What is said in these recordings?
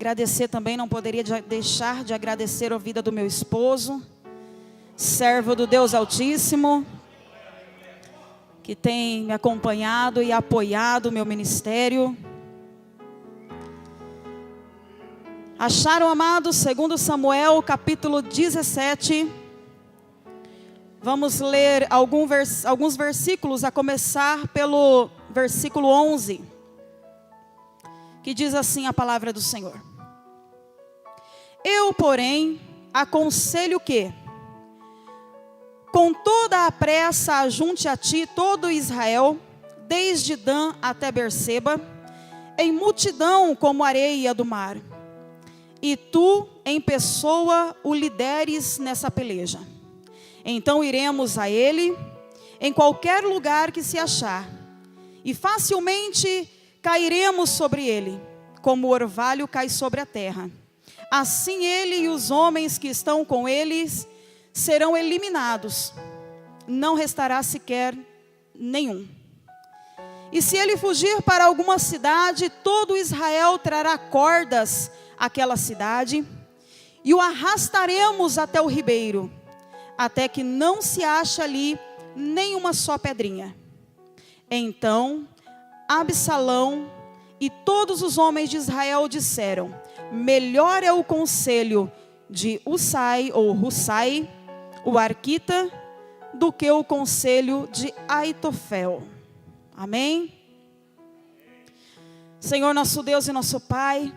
Agradecer também, não poderia deixar de agradecer a vida do meu esposo, servo do Deus Altíssimo, que tem me acompanhado e apoiado o meu ministério. Acharam, amados, 2 Samuel, capítulo 17. Vamos ler alguns versículos, a começar pelo versículo 11. Que diz assim a palavra do Senhor: Eu, porém, aconselho que, com toda a pressa, ajunte a ti todo Israel, desde Dan até Berseba, em multidão como areia do mar, e tu, em pessoa, o lideres nessa peleja. Então iremos a ele, em qualquer lugar que se achar, e facilmente cairemos sobre ele, como o orvalho cai sobre a terra. Assim ele e os homens que estão com eles serão eliminados, não restará sequer nenhum. E se ele fugir para alguma cidade, todo Israel trará cordas àquela cidade, e o arrastaremos até o ribeiro, até que não se ache ali nenhuma só pedrinha. Então Absalão e todos os homens de Israel disseram: melhor é o conselho de Husai ou Husai, o arquita, do que o conselho de Aitofel. Amém? Senhor nosso Deus e nosso Pai,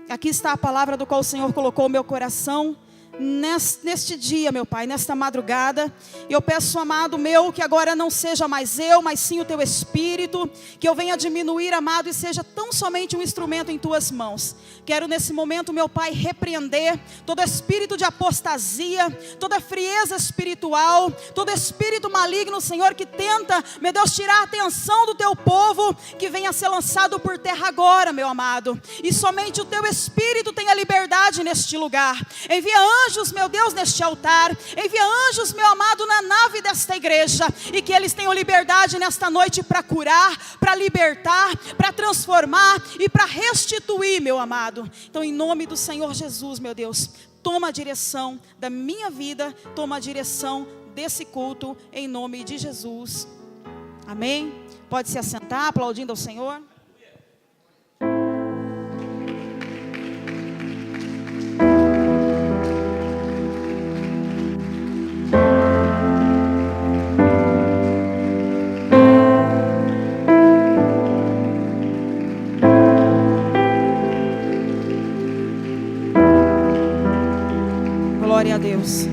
aqui está a palavra do qual o Senhor colocou o meu coração neste dia, meu Pai, nesta madrugada. E eu peço, amado meu, que agora não seja mais eu, mas sim o teu Espírito, que eu venha diminuir, amado, e seja tão somente um instrumento em tuas mãos. Quero nesse momento, meu Pai, repreender todo espírito de apostasia, toda frieza espiritual, todo espírito maligno, Senhor, que tenta, meu Deus, tirar a atenção do teu povo, que venha ser lançado por terra agora, meu amado. E somente o teu Espírito tenha liberdade neste lugar. Envia anjos, meu Deus, neste altar. Envia anjos, meu amado, na nave desta igreja, e que eles tenham liberdade nesta noite para curar, para libertar, para transformar e para restituir, meu amado. Então, em nome do Senhor Jesus, meu Deus, toma a direção da minha vida, toma a direção desse culto, em nome de Jesus. Amém? Pode se assentar, aplaudindo ao Senhor. Glória a Deus.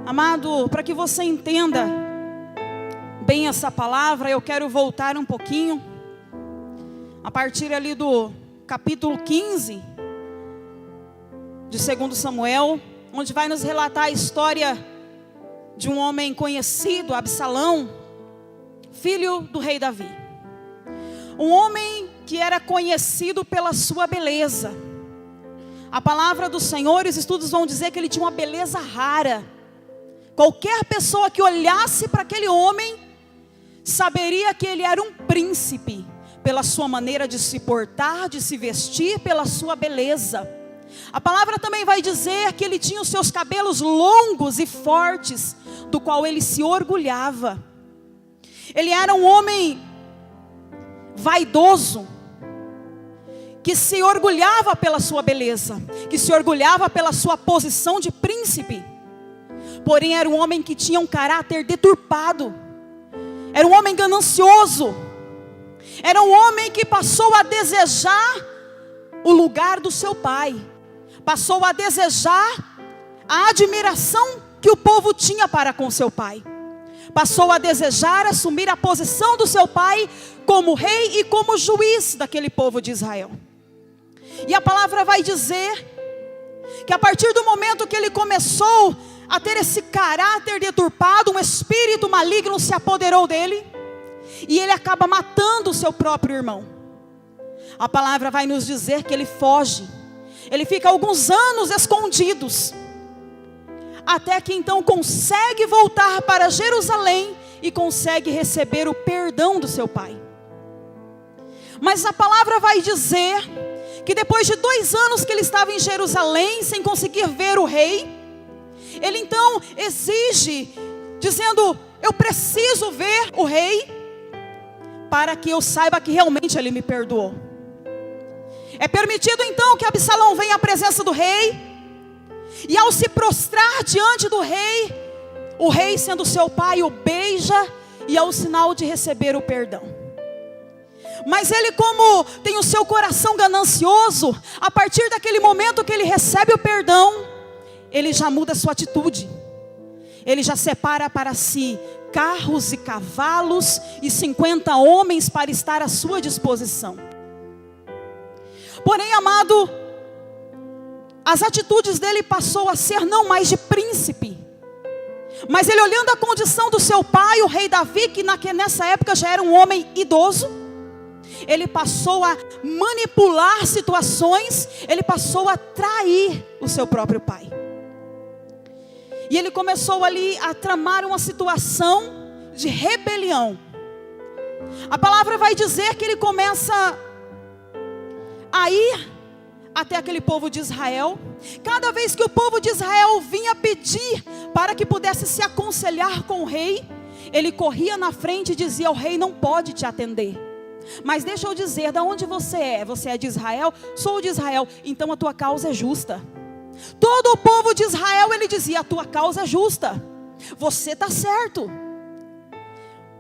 Amado, para que você entenda bem essa palavra, eu quero voltar um pouquinho, a partir ali do capítulo 15 de 2 Samuel, onde vai nos relatar a história de um homem conhecido, Absalão, filho do rei Davi. Um homem que era conhecido pela sua beleza. A palavra do Senhor, os estudos vão dizer que ele tinha uma beleza rara. Qualquer pessoa que olhasse para aquele homem, saberia que ele era um príncipe, pela sua maneira de se portar, de se vestir, pela sua beleza. A palavra também vai dizer que ele tinha os seus cabelos longos e fortes, do qual ele se orgulhava. Ele era um homem vaidoso, que se orgulhava pela sua beleza, que se orgulhava pela sua posição de príncipe. Porém era um homem que tinha um caráter deturpado, era um homem ganancioso, era um homem que passou a desejar o lugar do seu pai, passou a desejar a admiração que o povo tinha para com seu pai, passou a desejar assumir a posição do seu pai como rei e como juiz daquele povo de Israel. E a palavra vai dizer que a partir do momento que ele começou a ter esse caráter deturpado, um espírito maligno se apoderou dele, e ele acaba matando o seu próprio irmão. A palavra vai nos dizer que ele foge, ele fica alguns anos escondidos, até que então consegue voltar para Jerusalém e consegue receber o perdão do seu pai. Mas a palavra vai dizer que depois de 2 anos que ele estava em Jerusalém, sem conseguir ver o rei, ele então exige, dizendo: eu preciso ver o rei, para que eu saiba que realmente ele me perdoou. É permitido então que Absalão venha à presença do rei, e ao se prostrar diante do rei, o rei, sendo seu pai, o beija, e é o sinal de receber o perdão. Mas ele, como tem o seu coração ganancioso, a partir daquele momento que ele recebe o perdão, ele já muda a sua atitude. Ele já separa para si carros e cavalos e 50 homens para estar à sua disposição. Porém, amado, as atitudes dele passou a ser não mais de príncipe, mas ele, olhando a condição do seu pai, o rei Davi, que nessa época já era um homem idoso, ele passou a manipular situações, ele passou a trair o seu próprio pai. E ele começou ali a tramar uma situação de rebelião. A palavra vai dizer que ele começa a ir até aquele povo de Israel. Cada vez que o povo de Israel vinha pedir para que pudesse se aconselhar com o rei, ele corria na frente e dizia: o rei não pode te atender. Mas deixa eu dizer, de onde você é? Você é de Israel? Sou de Israel. Então a tua causa é justa. Todo o povo de Israel, ele dizia: a tua causa é justa, você está certo.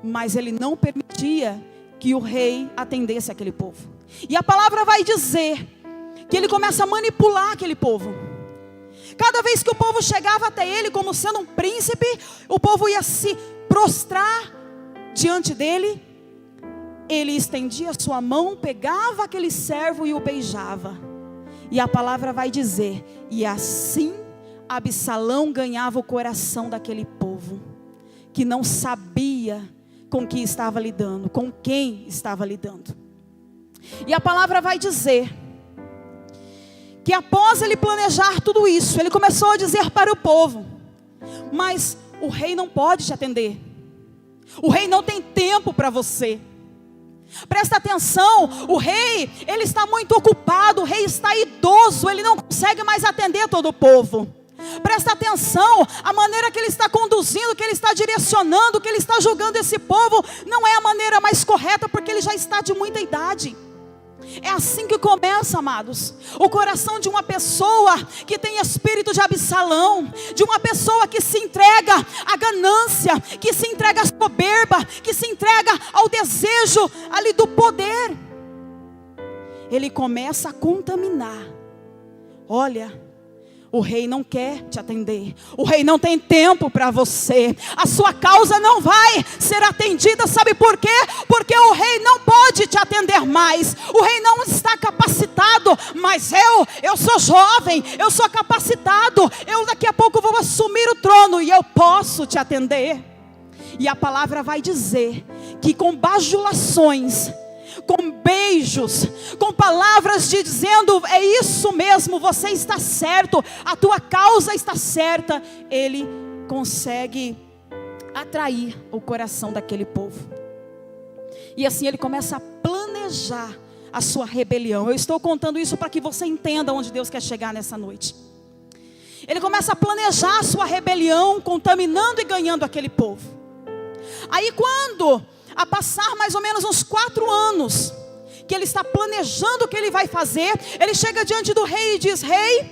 Mas ele não permitia que o rei atendesse aquele povo. E a palavra vai dizer que ele começa a manipular aquele povo. Cada vez que o povo chegava até ele como sendo um príncipe, o povo ia se prostrar diante dele. Ele estendia a sua mão, pegava aquele servo e o beijava. E a palavra vai dizer: e assim Absalão ganhava o coração daquele povo, que não sabia com que estava lidando, com quem estava lidando. E a palavra vai dizer que após ele planejar tudo isso, ele começou a dizer para o povo: mas o rei não pode te atender, o rei não tem tempo para você. Presta atenção, o rei, ele está muito ocupado, o rei está idoso, ele não consegue mais atender todo o povo. Presta atenção, a maneira que ele está conduzindo, que ele está direcionando, que ele está julgando esse povo, não é a maneira mais correta, porque ele já está de muita idade. É assim que começa, amados, o coração de uma pessoa que tem espírito de Absalão, de uma pessoa que se entrega à ganância, que se entrega à soberba, que se entrega ao desejo ali do poder. Ele começa a contaminar. Olha, o rei não quer te atender, o rei não tem tempo para você, a sua causa não vai ser atendida. Sabe por quê? Porque o rei não pode te atender mais, o rei não está capacitado. Mas eu sou jovem, eu sou capacitado, eu daqui a pouco vou assumir o trono e eu posso te atender. E a palavra vai dizer que com bajulações, com beijos, com palavras dizendo: é isso mesmo, você está certo, a tua causa está certa, ele consegue atrair o coração daquele povo. E assim ele começa a planejar a sua rebelião. Eu estou contando isso para que você entenda onde Deus quer chegar nessa noite. Ele começa a planejar a sua rebelião, contaminando e ganhando aquele povo. Aí quando a passar mais ou menos uns 4 anos, que ele está planejando o que ele vai fazer, ele chega diante do rei e diz: rei,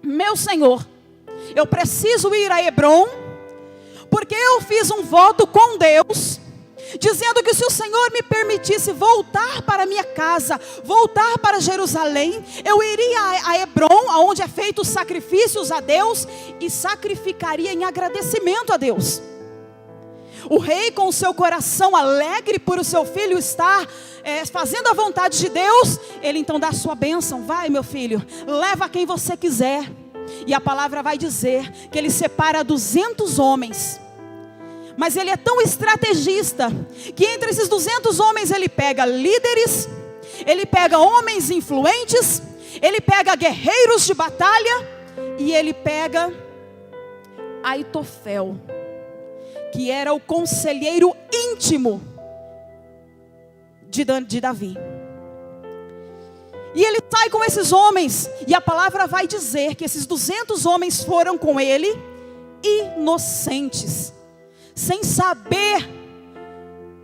meu senhor, eu preciso ir a Hebrom, porque eu fiz um voto com Deus, dizendo que se o Senhor me permitisse voltar para minha casa, voltar para Jerusalém, eu iria a Hebrom, onde é feito os sacrifícios a Deus, e sacrificaria em agradecimento a Deus. O rei, com o seu coração alegre por o seu filho estar fazendo a vontade de Deus, ele então dá a sua bênção: vai, meu filho, leva quem você quiser. E a palavra vai dizer que ele separa 200 homens. Mas ele é tão estrategista, que entre esses 200 homens ele pega líderes, ele pega homens influentes, ele pega guerreiros de batalha, e ele pega Aitofel, que era o conselheiro íntimo de Davi. E ele sai com esses homens, e a palavra vai dizer que esses 200 homens foram com ele, inocentes, sem saber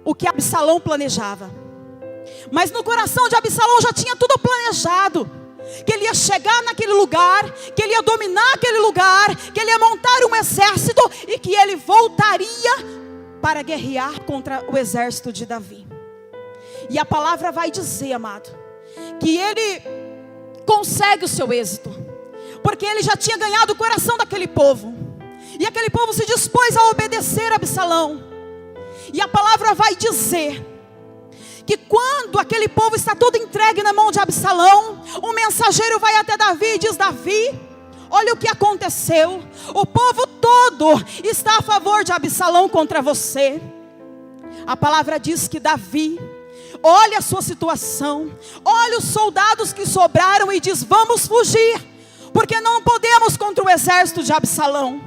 o que Absalão planejava. Mas no coração de Absalão já tinha tudo planejado, que ele ia chegar naquele lugar, que ele ia dominar aquele lugar, que ele ia montar um exército, e que ele voltaria para guerrear contra o exército de Davi. E a palavra vai dizer, amado, que ele consegue o seu êxito, porque ele já tinha ganhado o coração daquele povo, e aquele povo se dispôs a obedecer a Absalão. E a palavra vai dizer que quando aquele povo está todo entregue na mão de Absalão, um mensageiro vai até Davi e diz: Davi, olha o que aconteceu, o povo todo está a favor de Absalão contra você. A palavra diz que Davi olha a sua situação, olha os soldados que sobraram e diz: vamos fugir, porque não podemos contra o exército de Absalão.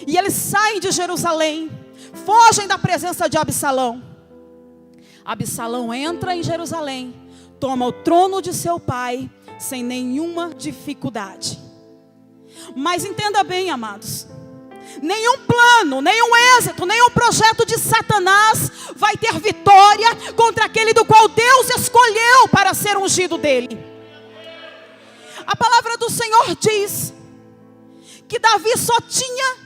E eles saem de Jerusalém, fogem da presença de Absalão. Absalão entra em Jerusalém, toma o trono de seu pai, sem nenhuma dificuldade. Mas entenda bem, amados, nenhum plano, nenhum êxito, nenhum projeto de Satanás vai ter vitória contra aquele do qual Deus escolheu para ser ungido dele. A palavra do Senhor diz que Davi só tinha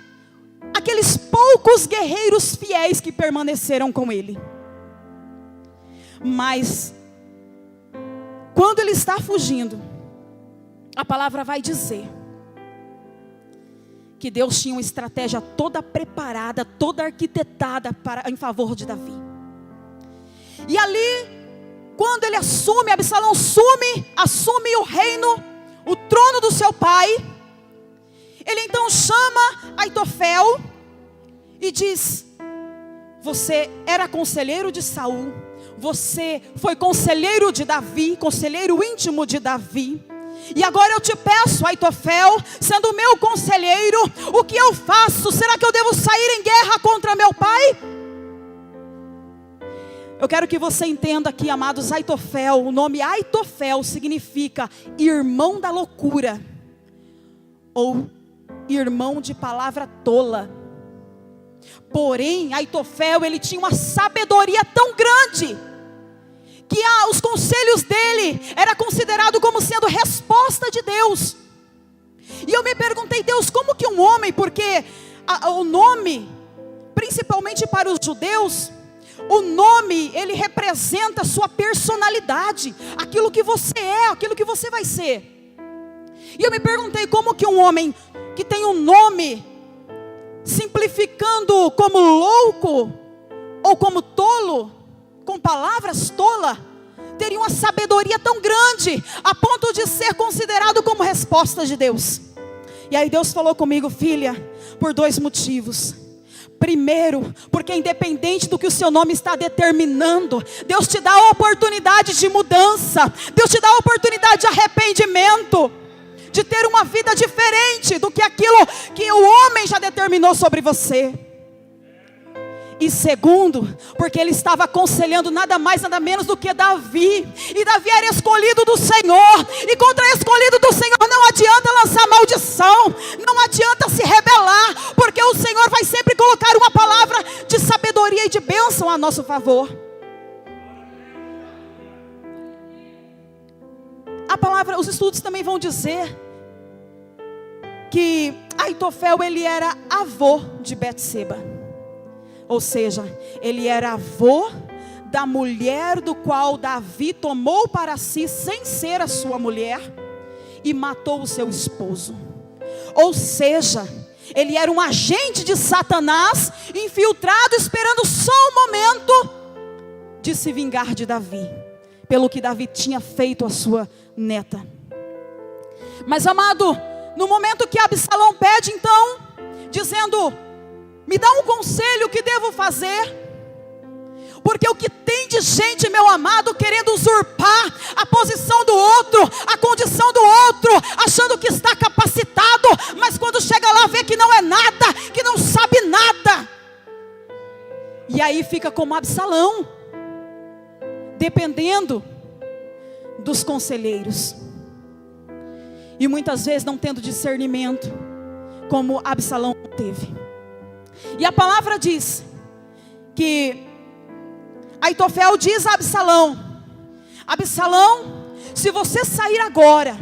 aqueles poucos guerreiros fiéis que permaneceram com ele. Mas quando ele está fugindo, a palavra vai dizer que Deus tinha uma estratégia toda preparada, toda arquitetada em favor de Davi. E ali, quando ele assume, Absalão assume o reino, o trono do seu pai, ele então chama Aitofel e diz: você era conselheiro de Saul, você foi conselheiro de Davi, conselheiro íntimo de Davi, e agora eu te peço, Aitofel, sendo meu conselheiro, o que eu faço? Será que eu devo sair em guerra contra meu pai? Eu quero que você entenda aqui, amados, Aitofel, o nome Aitofel significa irmão da loucura, ou irmão de palavra tola. Porém, Aitofel, ele tinha uma sabedoria tão grande, que os conselhos dele era considerado como sendo resposta de Deus. E eu me perguntei: Deus, como que um homem, porque o nome, principalmente para os judeus, o nome, ele representa a sua personalidade, aquilo que você é, aquilo que você vai ser. E eu me perguntei como que um homem que tem um nome, simplificando como louco, ou como tolo, com palavras tola, teria uma sabedoria tão grande, a ponto de ser considerado como resposta de Deus. E aí Deus falou comigo: filha, por 2 motivos. Primeiro, porque independente do que o seu nome está determinando, Deus te dá a oportunidade de mudança, Deus te dá a oportunidade de arrependimento, de ter uma vida diferente do que aquilo que o homem já determinou sobre você. E segundo, porque ele estava aconselhando nada mais, nada menos do que Davi. E Davi era escolhido do Senhor. E contra escolhido do Senhor não adianta lançar maldição, não adianta se rebelar, porque o Senhor vai sempre colocar uma palavra de sabedoria e de bênção a nosso favor. A palavra, os estudos também vão dizer que Aitofel, ele era avô de Betseba. Ou seja, ele era avô da mulher do qual Davi tomou para si, sem ser a sua mulher, e matou o seu esposo. Ou seja, ele era um agente de Satanás, infiltrado, esperando só o momento de se vingar de Davi, pelo que Davi tinha feito à sua neta. Mas amado, no momento que Absalão pede então, dizendo: me dá um conselho, o que devo fazer? Porque o que tem de gente, meu amado, querendo usurpar a posição do outro, a condição do outro, achando que está capacitado, mas quando chega lá vê que não é nada, que não sabe nada. E aí fica como Absalão, dependendo dos conselheiros. E muitas vezes não tendo discernimento, como Absalão teve. E a palavra diz que Aitofel diz a Absalão: Absalão, se você sair agora,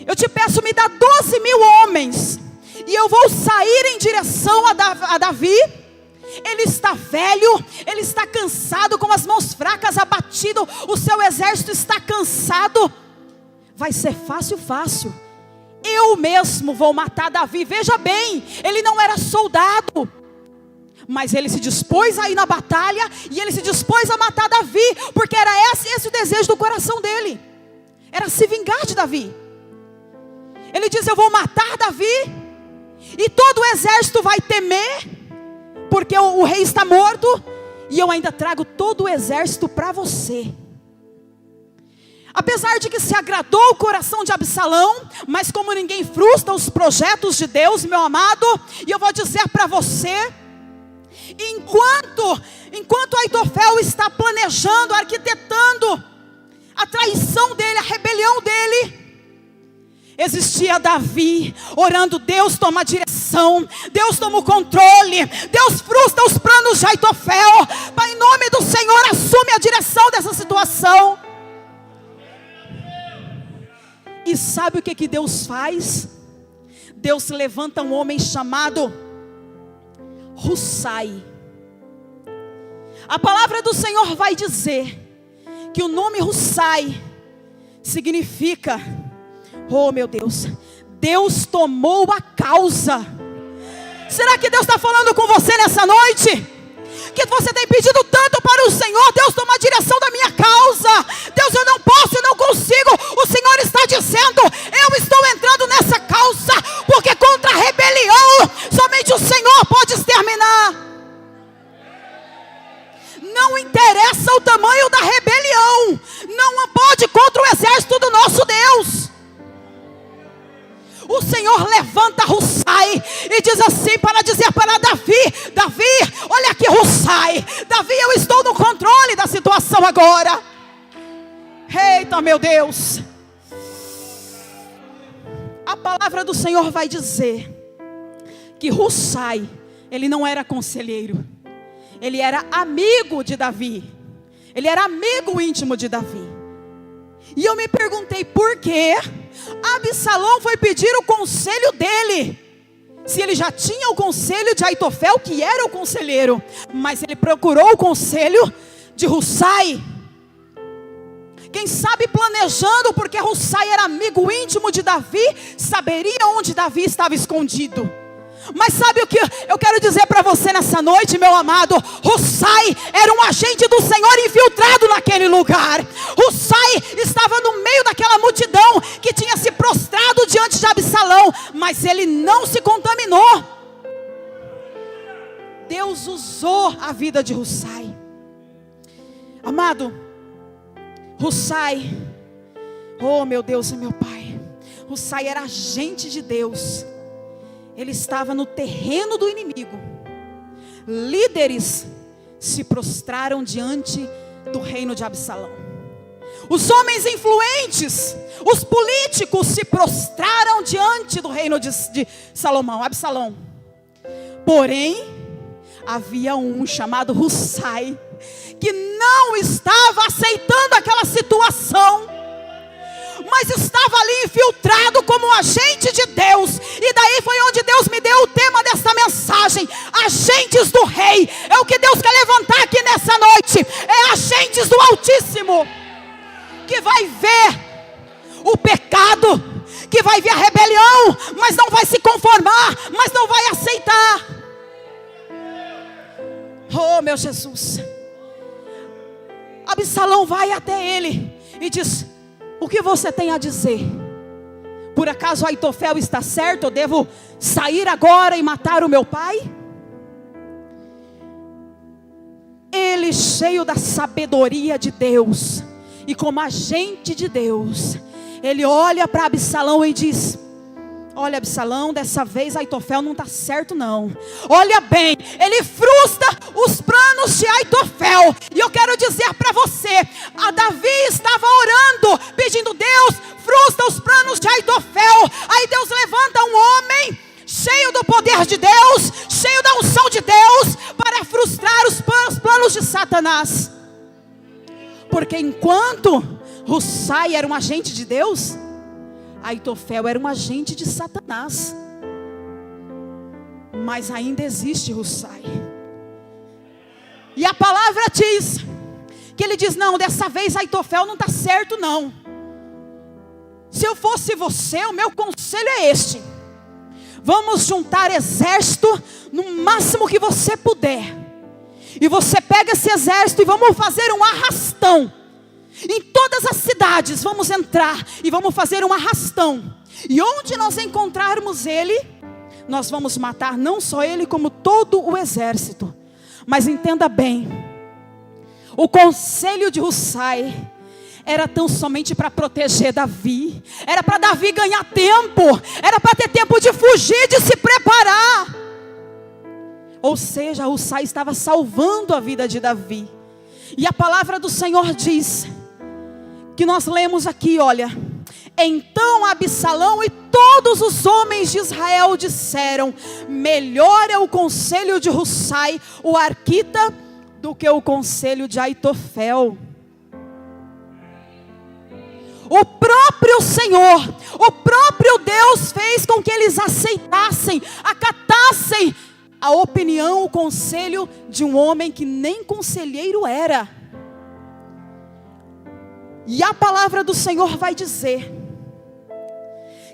eu te peço, me dá 12.000 homens, e eu vou sair em direção a Davi. Ele está velho, ele está cansado, com as mãos fracas, abatido, o seu exército está cansado. Vai ser fácil, eu mesmo vou matar Davi. Veja bem, ele não era soldado, mas ele se dispôs a ir na batalha, e ele se dispôs a matar Davi, porque era esse o desejo do coração dele, era se vingar de Davi. Ele diz: eu vou matar Davi, e todo o exército vai temer, porque o rei está morto, e eu ainda trago todo o exército para você. Apesar de que se agradou o coração de Absalão, mas como ninguém frustra os projetos de Deus, meu amado, e eu vou dizer para você, enquanto Aitofel está planejando, arquitetando a traição dele, a rebelião dele, existia Davi orando: Deus toma a direção, Deus toma o controle, Deus frustra os planos de Aitofel. Pai, em nome do Senhor, assume a direção dessa situação. E sabe o que Deus faz? Deus levanta um homem chamado Hussai. A palavra do Senhor vai dizer que o nome Hussai significa, oh meu Deus, Deus tomou a causa. Será que Deus está falando com você nessa noite? Que você tem pedido tanto para o Senhor: Deus, toma a direção da minha causa. Deus, eu não posso, eu não consigo. O Senhor está dizendo: eu estou entrando nessa causa, porque contra a rebelião somente o Senhor pode exterminar. Não interessa o tamanho da rebelião, não pode contra o exército do nosso Deus. O Senhor levanta Hussai e diz assim, para dizer para Davi: Davi, olha aqui Hussai, Davi, eu estou no controle da situação agora. Eita, meu Deus. A palavra do Senhor vai dizer que Hussai, ele não era conselheiro, ele era amigo de Davi, ele era amigo íntimo de Davi. E eu me perguntei por que Absalão foi pedir o conselho dele, se ele já tinha o conselho de Aitofel, que era o conselheiro, mas ele procurou o conselho de Hussai. Quem sabe planejando, porque Hussai era amigo íntimo de Davi, saberia onde Davi estava escondido. Mas sabe o que eu quero dizer para você nessa noite, meu amado? Hussai era um agente do Senhor infiltrado naquele lugar. Hussai estava no meio daquela multidão que tinha se prostrado diante de Absalão, mas ele não se contaminou. Deus usou a vida de Hussai. Amado, Hussai, oh meu Deus e meu Pai, Hussai era agente de Deus. Ele estava no terreno do inimigo. Líderes se prostraram diante do reino de Absalão. Os homens influentes, os políticos se prostraram diante do reino de Absalão. Porém, havia um chamado Hussai, que não estava aceitando aquela situação, mas estava ali infiltrado como um agente de Deus. E daí foi onde Deus me deu o tema desta mensagem: agentes do rei. É o que Deus quer levantar aqui nessa noite, é agentes do Altíssimo, que vai ver o pecado, que vai ver a rebelião, mas não vai se conformar, mas não vai aceitar. Oh meu Jesus. Absalão vai até ele e diz: o que você tem a dizer? Por acaso Aitofel está certo? Eu devo sair agora e matar o meu pai? Ele, cheio da sabedoria de Deus, e como agente de Deus, ele olha para Absalão e diz: olha, Absalão, dessa vez Aitofel não está certo não. Olha bem, ele frustra os planos de Aitofel. E eu quero dizer para você, a Davi estava orando, pedindo: Deus, frustra os planos de Aitofel. Aí Deus levanta um homem cheio do poder de Deus, cheio da unção de Deus, para frustrar os planos de Satanás. Porque enquanto Hussai era um agente de Deus, Aitofel era um agente de Satanás. Mas ainda existe Hussai. E a palavra diz que ele diz: não, dessa vez Aitofel não está certo não. Se eu fosse você, o meu conselho é este: vamos juntar exército no máximo que você puder. E você pega esse exército e vamos fazer um arrastão. Em todas as cidades vamos entrar e vamos fazer um arrastão. E onde nós encontrarmos ele, nós vamos matar não só ele, como todo o exército. Mas entenda bem, o conselho de Hussai era tão somente para proteger Davi. Era para Davi ganhar tempo. Era para ter tempo de fugir, de se preparar. Ou seja, Hussai estava salvando a vida de Davi. E a palavra do Senhor diz, que nós lemos aqui, olha: então Absalão e todos os homens de Israel disseram: melhor é o conselho de Hussai, o arquita, do que o conselho de Aitofel. O próprio Senhor, o próprio Deus fez com que eles aceitassem, acatassem a opinião, o conselho de um homem que nem conselheiro era. E a palavra do Senhor vai dizer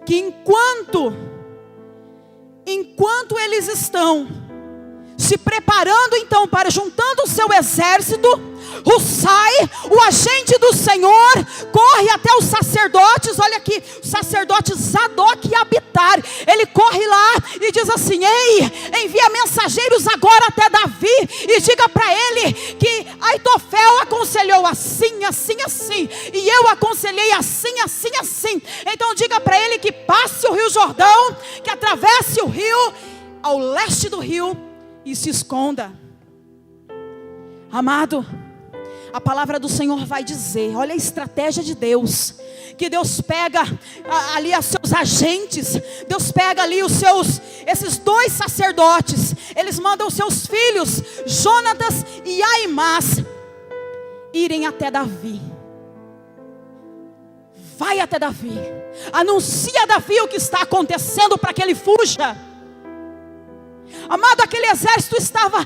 que enquanto eles estão se preparando então para juntando o seu exército, Hussai, o agente do Senhor, corre até os sacerdotes. Olha aqui, os sacerdotes Zadok e Abitar. Ele corre lá e diz assim: ei, envia mensageiros agora até Davi e diga para ele que Aitofel aconselhou assim, assim, assim, e eu aconselhei assim, assim, assim. Então diga para ele que passe o rio Jordão, que atravesse o rio ao leste do rio e se esconda. Amado, a palavra do Senhor vai dizer, olha a estratégia de Deus, que Deus pega ali os seus agentes, Deus pega ali esses dois sacerdotes, eles mandam seus filhos, Jonatas e Aimás, irem até Davi. Vai até Davi, anuncia a Davi o que está acontecendo para que ele fuja. Amado, aquele exército estava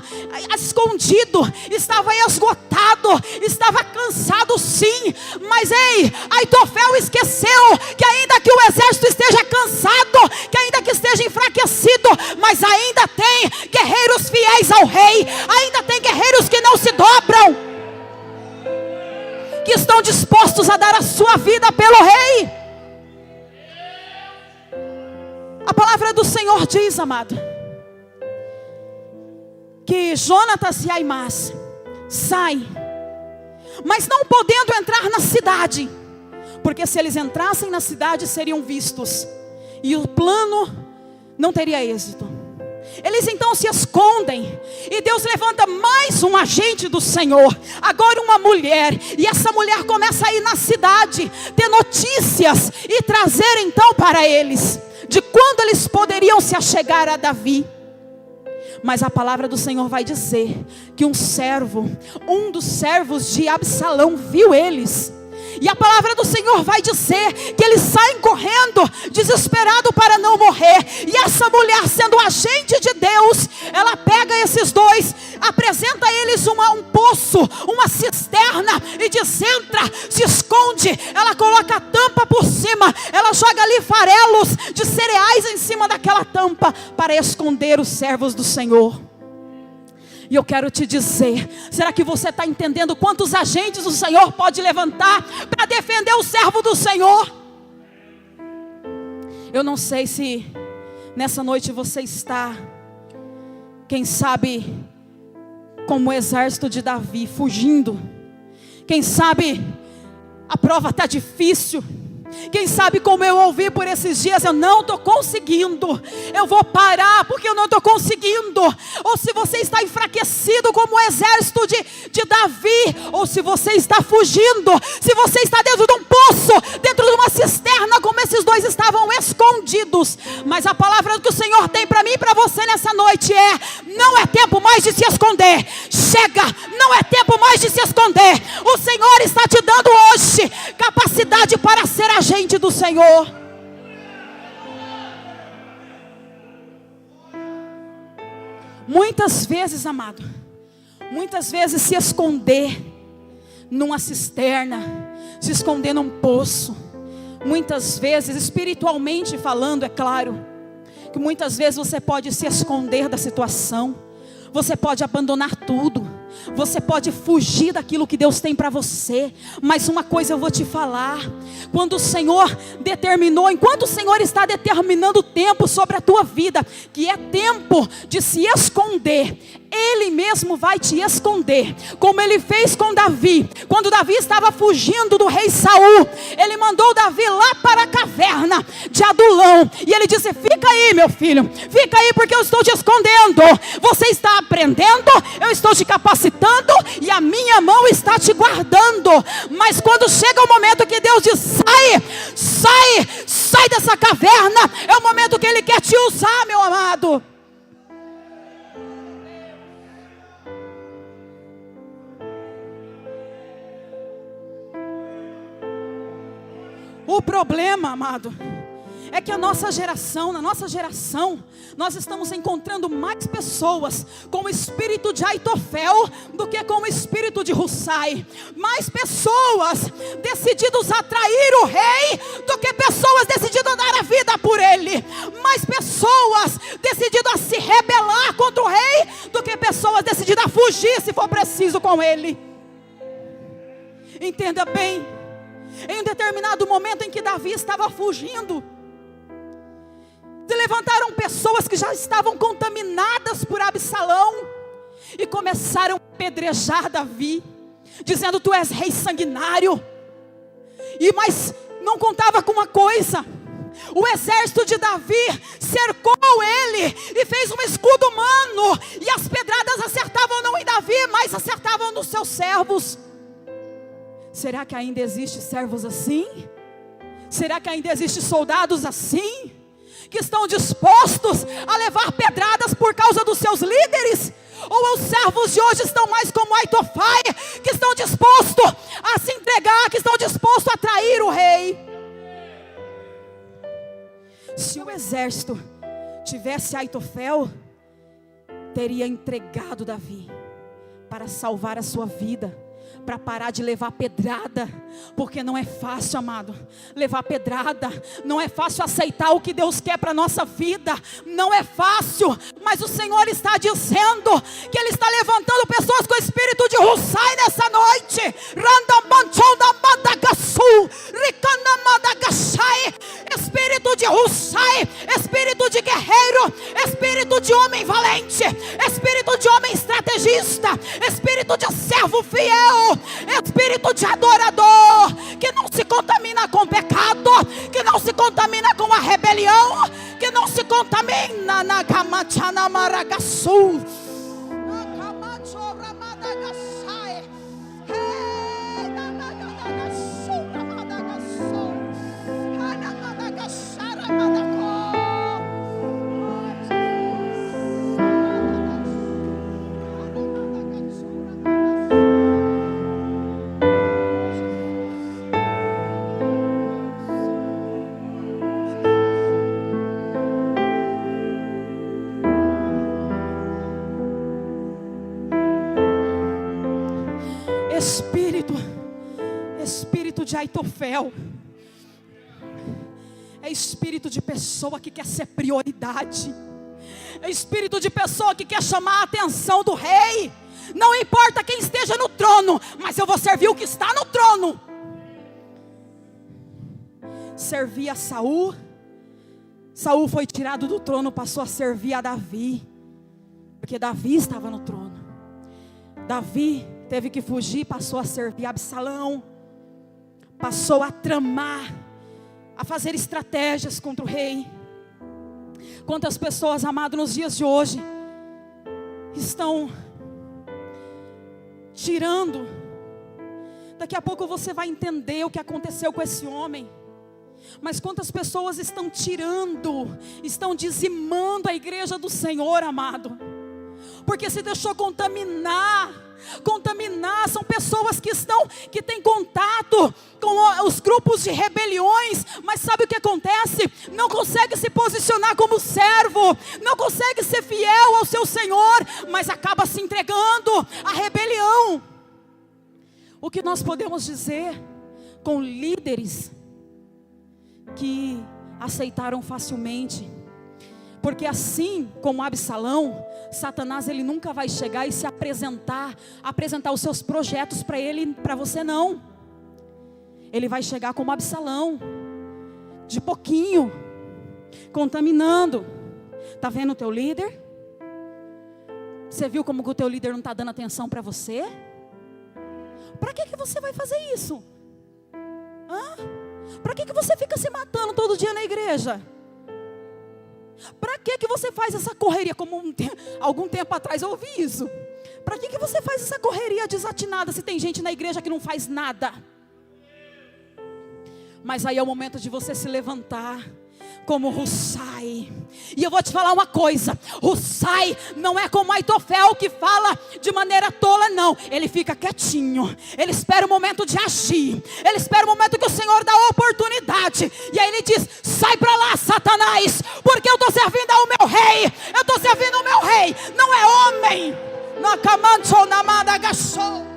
escondido, estava esgotado, estava cansado sim. Mas ei, Aitofel esqueceu que ainda que o exército esteja cansado, que ainda que esteja enfraquecido, mas ainda tem guerreiros fiéis ao rei, ainda tem guerreiros que não se dobram, que estão dispostos a dar a sua vida pelo rei. A palavra do Senhor diz, amado, que Jonatas e Aimás saem, mas não podendo entrar na cidade, porque se eles entrassem na cidade seriam vistos, e o plano não teria êxito. Eles então se escondem, e Deus levanta mais um agente do Senhor, agora uma mulher, e essa mulher começa a ir na cidade, ter notícias, e trazer então para eles, de quando eles poderiam se achegar a Davi. Mas a palavra do Senhor vai dizer que um dos servos de Absalão viu eles. E a palavra do Senhor vai dizer que eles saem correndo, desesperado para não morrer. E essa mulher, sendo agente de Deus, ela pega esses dois, apresenta a eles um poço, uma cisterna, e diz: entra, se esconde. Ela coloca a tampa por cima, ela joga ali farelos de cereais em cima daquela tampa, para esconder os servos do Senhor. E eu quero te dizer, será que você está entendendo quantos agentes o Senhor pode levantar para defender o servo do Senhor? Eu não sei se nessa noite você está, quem sabe, como o exército de Davi, fugindo. Quem sabe a prova está difícil, Quem sabe como eu ouvi por esses dias, eu não estou conseguindo, eu vou parar porque eu não estou conseguindo. Ou se você está enfraquecido como o exército de Davi, ou se você está fugindo, se você está dentro de um poço, dentro de uma cisterna, como esses dois estavam escondidos. Mas a palavra que o Senhor tem para mim e para você nessa noite é: não é tempo mais de se esconder. Chega, não é tempo mais de se esconder. O Senhor está te dando hoje capacidade para ser agente do Senhor. Muitas vezes, amado, muitas vezes se esconder numa cisterna, se esconder num poço, muitas vezes, espiritualmente falando, é claro, que muitas vezes você pode se esconder da situação, você pode abandonar tudo, você pode fugir daquilo que Deus tem para você. Mas uma coisa eu vou te falar: quando o Senhor determinou, enquanto o Senhor está determinando o tempo sobre a tua vida, que é tempo de se esconder, Ele mesmo vai te esconder, como Ele fez com Davi. Quando Davi estava fugindo do rei Saul, Ele mandou Davi lá para a caverna de Adulão, e Ele disse: fica aí, meu filho, fica aí, porque eu estou te escondendo. Você está aprendendo, eu estou te capacitando, e a minha mão está te guardando. Mas quando chega o momento que Deus diz: sai dessa caverna, é o momento que Ele quer te usar, meu amado. O problema, amado, é que na nossa geração, nós estamos encontrando mais pessoas com o espírito de Aitofel do que com o espírito de Hussai. Mais pessoas decididas a trair o rei do que pessoas decididas a dar a vida por ele. Mais pessoas decididas a se rebelar contra o rei do que pessoas decididas a fugir se for preciso com ele. Entenda bem, em um determinado momento em que Davi estava fugindo, se levantaram pessoas que já estavam contaminadas por Absalão e começaram a apedrejar Davi, dizendo: tu és rei sanguinário. Mas não contava com uma coisa: o exército de Davi cercou ele e fez um escudo humano, e as pedradas acertavam não em Davi, mas acertavam nos seus servos. Será que ainda existem servos assim? Será que ainda existem soldados assim, que estão dispostos a levar pedradas por causa dos seus líderes? Ou os servos de hoje estão mais como Aitofai, que estão dispostos a se entregar, que estão dispostos a trair o rei? Se o exército tivesse Aitofel, teria entregado Davi para salvar a sua vida, para parar de levar pedrada, porque não é fácil, amado, levar pedrada, não é fácil aceitar o que Deus quer para a nossa vida, não é fácil, mas o Senhor está dizendo que Ele está levantando pessoas com espírito de Hussai nessa noite. Espírito de Hussai, espírito de guerreiro, espírito de homem valente, espírito de homem estrategista, espírito de servo fiel, espírito de adorador, que não se contamina com pecado, que não se contamina com a rebelião, que não se contamina na Kamachana Maragasul. Espírito de Aitofel é espírito de pessoa que quer ser prioridade, é espírito de pessoa que quer chamar a atenção do rei. Não importa quem esteja no trono, mas eu vou servir o que está no trono. Servia a Saul, Saul foi tirado do trono, passou a servir a Davi, porque Davi estava no trono. Davi teve que fugir, passou a servir a Absalão, passou a tramar a fazer estratégias contra o rei. Quantas pessoas, amado, nos dias de hoje estão tirando. Daqui a pouco você vai entender o que aconteceu com esse homem. Mas quantas pessoas estão tirando, estão dizimando a igreja do Senhor, amado, porque se deixou contaminar. São pessoas que têm contato com os grupos de rebeliões, mas sabe o que acontece? Não consegue se posicionar como servo, não consegue ser fiel ao seu Senhor, mas acaba se entregando à rebelião. O que nós podemos dizer com líderes que aceitaram facilmente? Porque assim como Absalão, Satanás ele nunca vai chegar e se apresentar os seus projetos para ele, para você não. Ele vai chegar como Absalão, de pouquinho, contaminando. Está vendo o teu líder? Você viu como que o teu líder não está dando atenção para você? Para que você vai fazer isso? Para que você fica se matando todo dia na igreja? Para que você faz essa correria? Algum tempo atrás eu ouvi isso. Para que você faz essa correria desatinada se tem gente na igreja que não faz nada? Mas aí é o momento de você se levantar como Hussai. E eu vou te falar uma coisa: Hussai não é como Aitofel, que fala de maneira tola, não. Ele fica quietinho, ele espera o momento de agir, ele espera o momento que o Senhor dá a oportunidade. E aí ele diz: sai para lá, Satanás, porque eu estou servindo ao meu rei. Eu estou servindo ao meu rei, não é homem. Nakamancho namada gashou.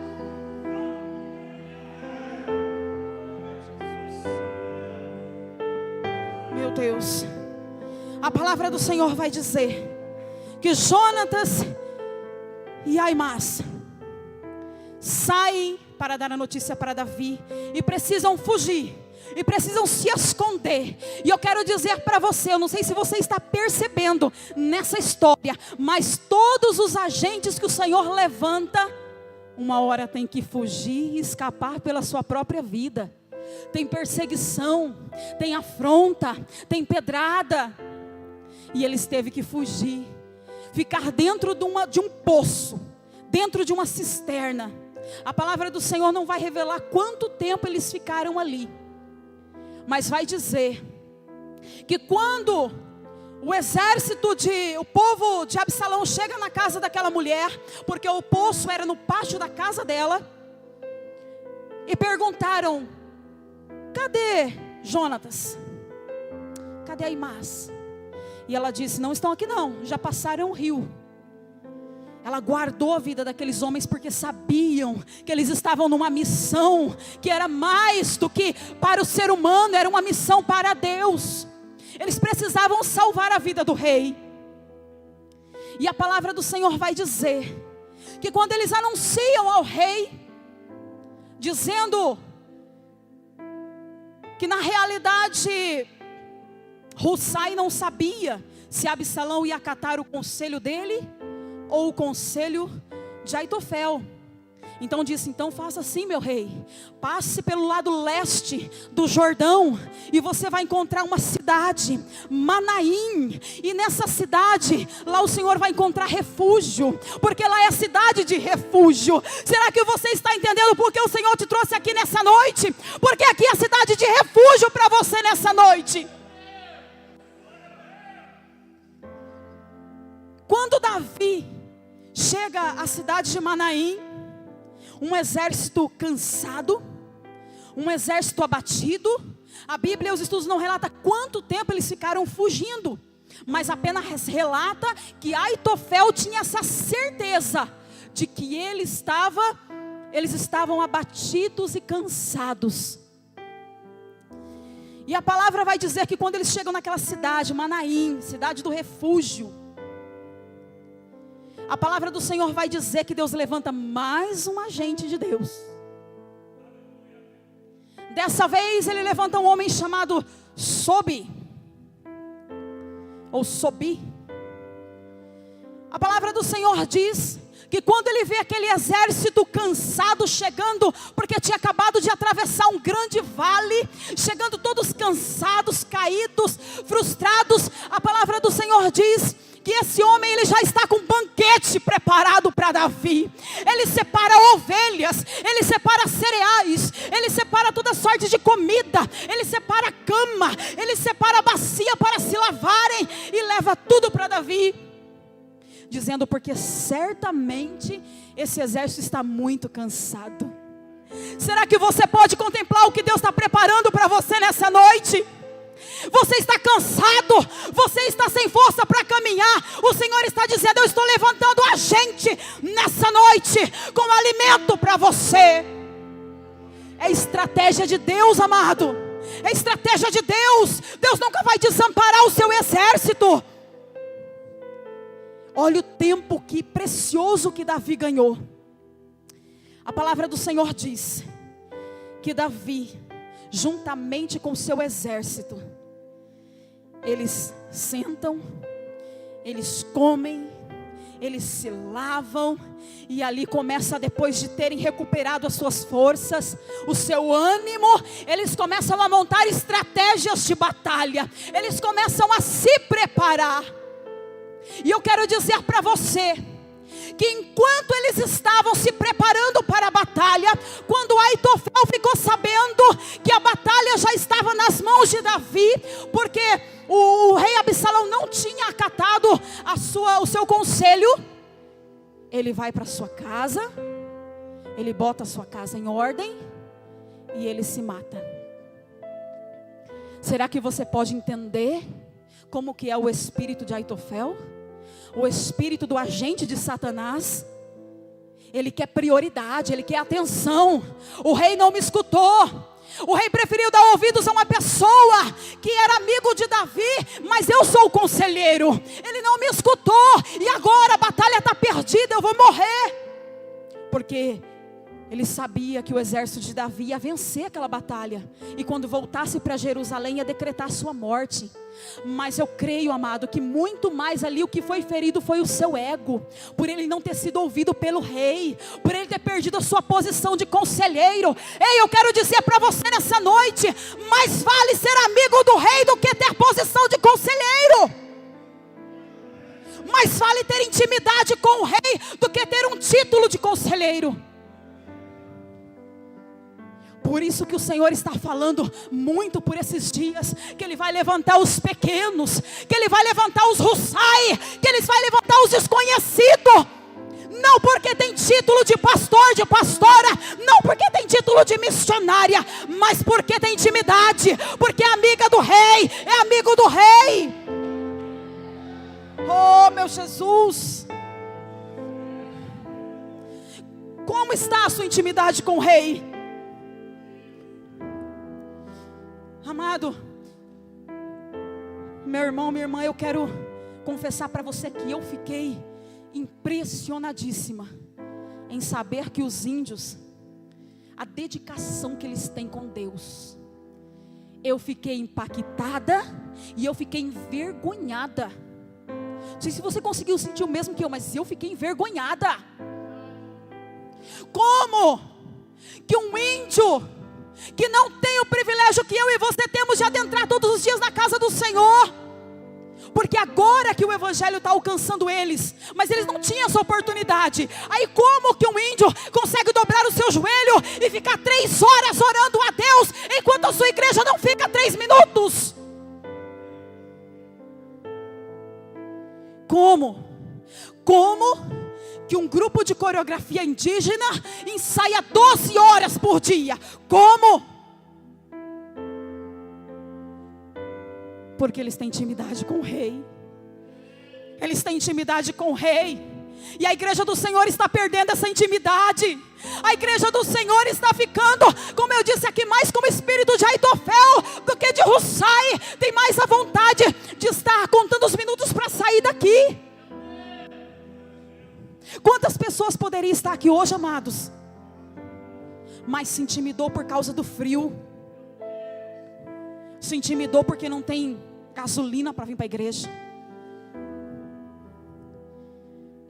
Meu Deus, a palavra do Senhor vai dizer que Jonatas e Aimás saem para dar a notícia para Davi e precisam fugir, e precisam se esconder. E eu quero dizer para você, eu não sei se você está percebendo nessa história, mas todos os agentes que o Senhor levanta, uma hora tem que fugir e escapar pela sua própria vida. Tem perseguição, tem afronta, tem pedrada. E eles teve que fugir, ficar dentro de um poço, dentro de uma cisterna. A palavra do Senhor não vai revelar quanto tempo eles ficaram ali, mas vai dizer que quando o povo de Absalão chega na casa daquela mulher, porque o poço era no pátio da casa dela, e perguntaram: cadê Jonatas? Cadê Aimás? E ela disse: não estão aqui não, já passaram o rio. Ela guardou a vida daqueles homens porque sabiam que eles estavam numa missão que era mais do que para o ser humano, era uma missão para Deus. Eles precisavam salvar a vida do rei. E a palavra do Senhor vai dizer que quando eles anunciam ao rei, dizendo que na realidade Hussai não sabia se Absalão ia acatar o conselho dele ou o conselho de Aitofel. Então disse: então faça assim, meu rei, passe pelo lado leste do Jordão e você vai encontrar uma cidade, Manaim, e nessa cidade, lá o Senhor vai encontrar refúgio, porque lá é a cidade de refúgio. Será que você está entendendo porque o Senhor te trouxe aqui nessa noite? Porque aqui é a cidade de refúgio para você nessa noite. Quando Davi chega à cidade de Manaim, um exército cansado, um exército abatido. A Bíblia e os estudos não relatam quanto tempo eles ficaram fugindo, mas apenas relata que Aitofel tinha essa certeza de que eles estavam abatidos e cansados. E a palavra vai dizer que quando eles chegam naquela cidade, Manaim, cidade do refúgio, a palavra do Senhor vai dizer que Deus levanta mais um agente de Deus. Dessa vez ele levanta um homem chamado Sobi, ou Sobi. A palavra do Senhor diz que quando ele vê aquele exército cansado chegando, porque tinha acabado de atravessar um grande vale, chegando todos cansados, caídos, frustrados, a palavra do Senhor diz que esse homem, ele já está com um banquete preparado para Davi. Ele separa ovelhas, ele separa cereais, ele separa toda sorte de comida, ele separa cama, ele separa bacia para se lavarem, e leva tudo para Davi, dizendo: porque certamente esse exército está muito cansado. Será que você pode contemplar o que Deus está preparando para você nessa noite? Você está cansado, você está sem força para caminhar. O Senhor está dizendo: eu estou levantando a gente nessa noite com alimento para você. É estratégia de Deus, amado. É estratégia de Deus. Deus nunca vai desamparar o seu exército. Olha o tempo que precioso que Davi ganhou. A palavra do Senhor diz que Davi, juntamente com o seu exército, eles sentam, eles comem, eles se lavam, e ali começa, depois de terem recuperado as suas forças, o seu ânimo, eles começam a montar estratégias de batalha, eles começam a se preparar. E eu quero dizer para você, que enquanto eles estavam se preparando para a batalha, quando Aitofel ficou sabendo que a batalha já estava nas mãos de Davi, porque o rei Absalão não tinha acatado o seu conselho, ele vai para sua casa, ele bota a sua casa em ordem, e ele se mata. Será que você pode entender como que é o espírito de Aitofel? O espírito do agente de Satanás. Ele quer prioridade, ele quer atenção. O rei não me escutou. O rei preferiu dar ouvidos a uma pessoa que era amigo de Davi, mas eu sou o conselheiro. Ele não me escutou, e agora a batalha está perdida, eu vou morrer. Porque ele sabia que o exército de Davi ia vencer aquela batalha, e quando voltasse para Jerusalém ia decretar sua morte. Mas eu creio, amado, que muito mais ali o que foi ferido foi o seu ego, por ele não ter sido ouvido pelo rei, por ele ter perdido a sua posição de conselheiro. Ei, eu quero dizer para você nessa noite: mais vale ser amigo do rei do que ter posição de conselheiro. Mais vale ter intimidade com o rei do que ter um título de conselheiro. Por isso que o Senhor está falando muito por esses dias, que Ele vai levantar os pequenos, que Ele vai levantar os russai, que Ele vai levantar os desconhecidos. Não porque tem título de pastor, de pastora, não porque tem título de missionária, mas porque tem intimidade, porque é amiga do rei, é amigo do rei. Oh, meu Jesus! Como está a sua intimidade com o rei? Amado, meu irmão, minha irmã, eu quero confessar para você que eu fiquei impressionadíssima em saber que os índios, a dedicação que eles têm com Deus, eu fiquei impactada e eu fiquei envergonhada. Não sei se você conseguiu sentir o mesmo que eu, mas eu fiquei envergonhada. Como que um índio que não tem o privilégio que eu e você temos de adentrar todos os dias na casa do Senhor, porque agora que o evangelho está alcançando eles, mas eles não tinham essa oportunidade. Aí como que um índio consegue dobrar o seu joelho e ficar 3 horas orando a Deus, enquanto a sua igreja não fica 3 minutos? Como que um grupo de coreografia indígena ensaia 12 horas por dia? Como? Porque eles têm intimidade com o rei. Eles têm intimidade com o rei. E a igreja do Senhor está perdendo essa intimidade. A igreja do Senhor está ficando, como eu disse aqui, mais com o espírito de Aitofel do que de Hussai. Tem mais a vontade de estar contando os minutos para sair daqui. Quantas pessoas poderiam estar aqui hoje, amados, mas se intimidou por causa do frio, se intimidou porque não tem gasolina para vir para a igreja.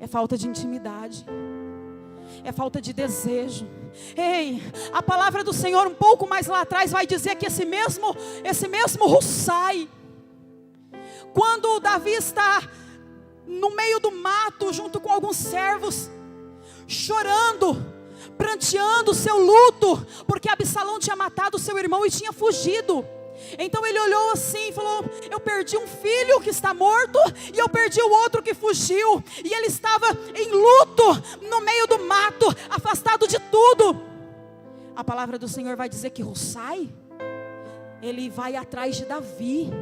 é falta de intimidade, é falta de desejo. Ei, a palavra do Senhor um pouco mais lá atrás vai dizer que esse mesmo Hussai, quando Davi está no meio do mato, junto com alguns servos, chorando, pranteando o seu luto, porque Absalão tinha matado seu irmão e tinha fugido. Então ele olhou assim e falou: eu perdi um filho que está morto, e eu perdi o outro que fugiu. E ele estava em luto, no meio do mato, afastado de tudo. A palavra do Senhor vai dizer que Hussai, ele vai atrás de Davi,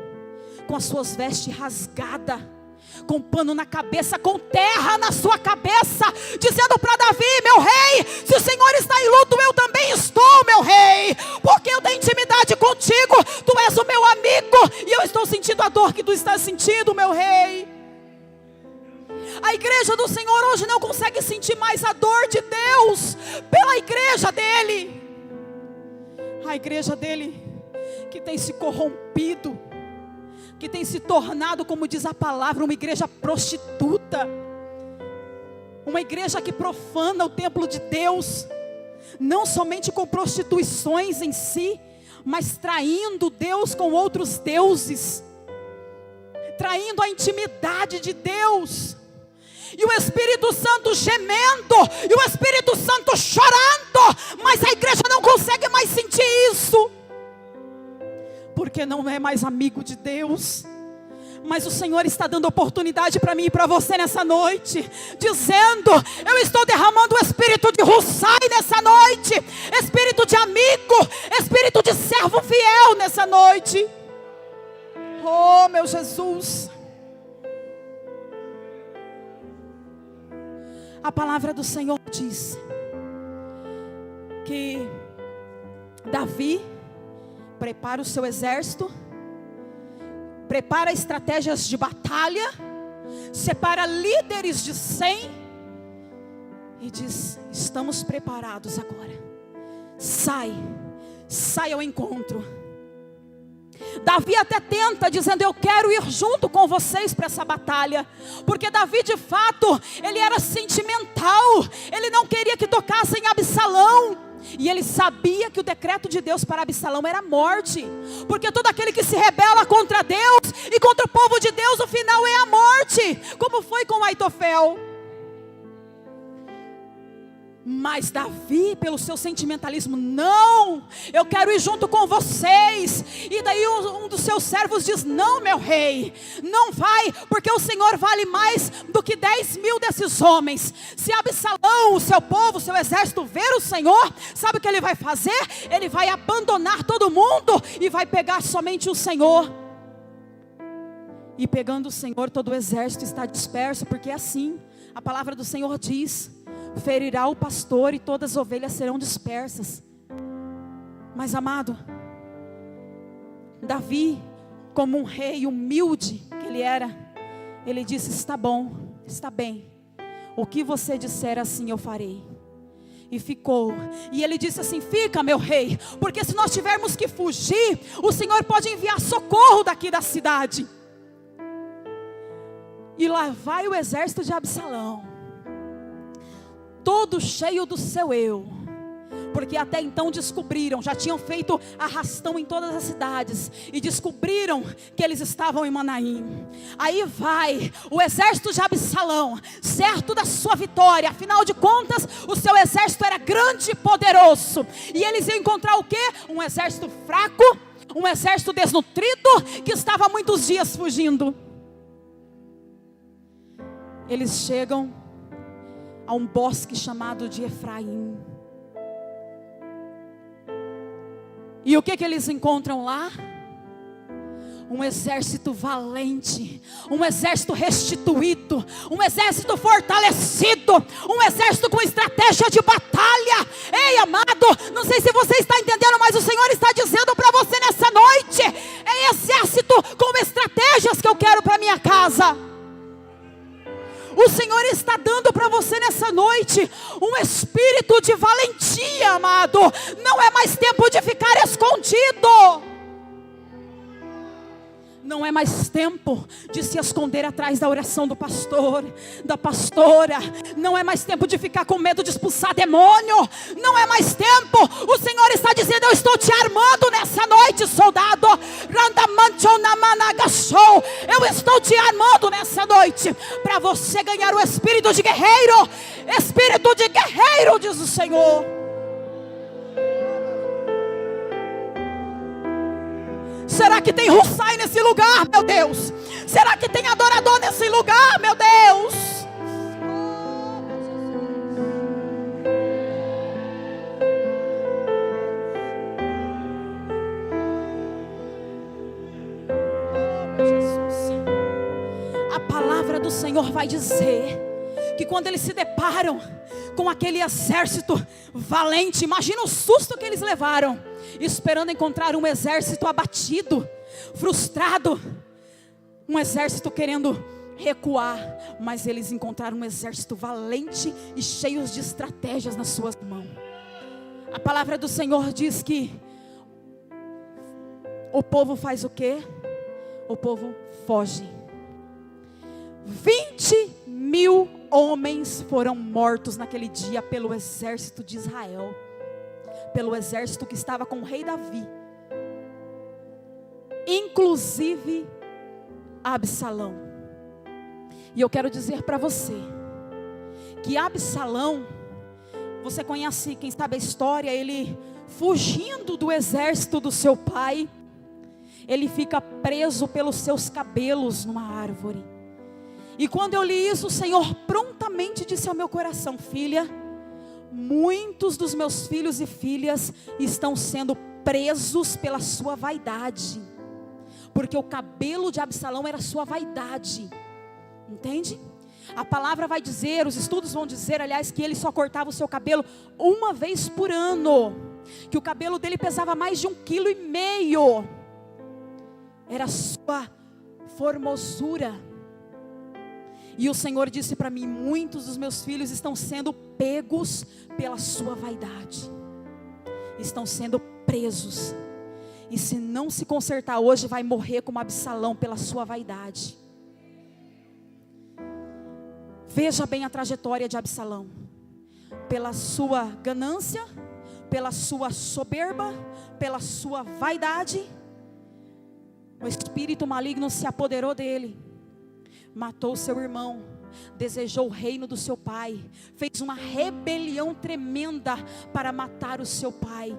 com as suas vestes rasgadas, com pano na cabeça, com terra na sua cabeça, dizendo para Davi: meu rei, se o Senhor está em luto, eu também estou, meu rei, porque eu tenho intimidade contigo, tu és o meu amigo, e eu estou sentindo a dor que tu estás sentindo, meu rei. A igreja do Senhor hoje não consegue sentir mais a dor de Deus pela igreja dele. A igreja dele que tem se corrompido, que tem se tornado, como diz a palavra, uma igreja prostituta, uma igreja que profana o templo de Deus, não somente com prostituições em si, mas traindo Deus com outros deuses, traindo a intimidade de Deus, e o Espírito Santo gemendo, e o Espírito Santo chorando, mas a igreja não consegue mais sentir isso, porque não é mais amigo de Deus. Mas o Senhor está dando oportunidade para mim e para você nessa noite, dizendo: eu estou derramando o espírito de Hussai nessa noite, espírito de amigo, espírito de servo fiel nessa noite. Oh, meu Jesus. A palavra do Senhor diz que Davi prepara o seu exército, prepara estratégias de batalha, separa líderes de 100 e diz: estamos preparados agora, sai ao encontro. Davi até tenta, dizendo: eu quero ir junto com vocês para essa batalha, porque Davi de fato, ele era sentimental, ele não queria que tocassem Absalão, e ele sabia que o decreto de Deus para Absalão era morte, porque todo aquele que se rebela contra Deus e contra o povo de Deus, o final é a morte, como foi com Aitofel. Mas Davi, pelo seu sentimentalismo: não, eu quero ir junto com vocês. E daí um dos seus servos diz: não, meu rei, não vai, porque o Senhor vale mais do que 10.000 desses homens. Se Absalão, o seu povo, o seu exército ver o Senhor, sabe o que ele vai fazer? Ele vai abandonar todo mundo e vai pegar somente o Senhor. E pegando o Senhor, todo o exército está disperso, porque é assim, a palavra do Senhor diz: ferirá o pastor e todas as ovelhas serão dispersas. Mas amado, Davi, como um rei humilde que ele era, ele disse: está bom, está bem, o que você disser assim eu farei. E ficou, e ele disse assim: fica, meu rei, porque se nós tivermos que fugir, o Senhor pode enviar socorro daqui da cidade. E lá vai o exército de Absalão, todo cheio do seu eu, porque até então descobriram, já tinham feito arrastão em todas as cidades, e descobriram que eles estavam em Manaim. Aí vai o exército de Absalão, certo da sua vitória, afinal de contas o seu exército era grande e poderoso, e eles iam encontrar o quê? Um exército fraco, um exército desnutrido, que estava há muitos dias fugindo. Eles chegam a um bosque chamado de Efraim. E o que eles encontram lá? Um exército valente, um exército restituído, um exército fortalecido, um exército com estratégia de batalha. Ei, amado, não sei se você está entendendo, mas o Senhor está dizendo para você nessa noite: é exército com estratégias que eu quero para minha casa. O Senhor está dando para você nessa noite um espírito de valentia, amado. Não é mais tempo de ficar escondido. Não é mais tempo de se esconder atrás da oração do pastor, da pastora. Não é mais tempo de ficar com medo de expulsar demônio. Não é mais tempo. O Senhor está dizendo: eu estou te armando nessa noite, soldado. Eu estou te armando nessa noite para você ganhar o espírito de guerreiro. Espírito de guerreiro, diz o Senhor. Será que tem Hussai nesse lugar, meu Deus? Será que tem adorador nesse lugar, meu Deus? A palavra do Senhor vai dizer que quando eles se deparam com aquele exército valente, imagina o susto que eles levaram, esperando encontrar um exército abatido, frustrado, um exército querendo recuar, mas eles encontraram um exército valente e cheios de estratégias nas suas mãos. A palavra do Senhor diz que o povo faz o quê? O povo foge. 20.000 homens foram mortos naquele dia pelo exército de Israel, pelo exército que estava com o rei Davi, inclusive Absalão. E eu quero dizer para você que Absalão, você conhece, quem sabe a história, ele fugindo do exército do seu pai, ele fica preso pelos seus cabelos numa árvore. E quando eu li isso, o Senhor prontamente disse ao meu coração: filha, muitos dos meus filhos e filhas estão sendo presos pela sua vaidade, porque o cabelo de Absalão era sua vaidade, entende? A palavra vai dizer, os estudos vão dizer, aliás, que ele só cortava o seu cabelo uma vez por ano, que o cabelo dele pesava mais de 1,5 kg, era sua formosura. E o Senhor disse para mim: muitos dos meus filhos estão sendo pegos pela sua vaidade, estão sendo presos, e se não se consertar hoje, vai morrer como Absalão pela sua vaidade. Veja bem a trajetória de Absalão: pela sua ganância, pela sua soberba, pela sua vaidade, o espírito maligno se apoderou dele, matou seu irmão, desejou o reino do seu pai, fez uma rebelião tremenda para matar o seu pai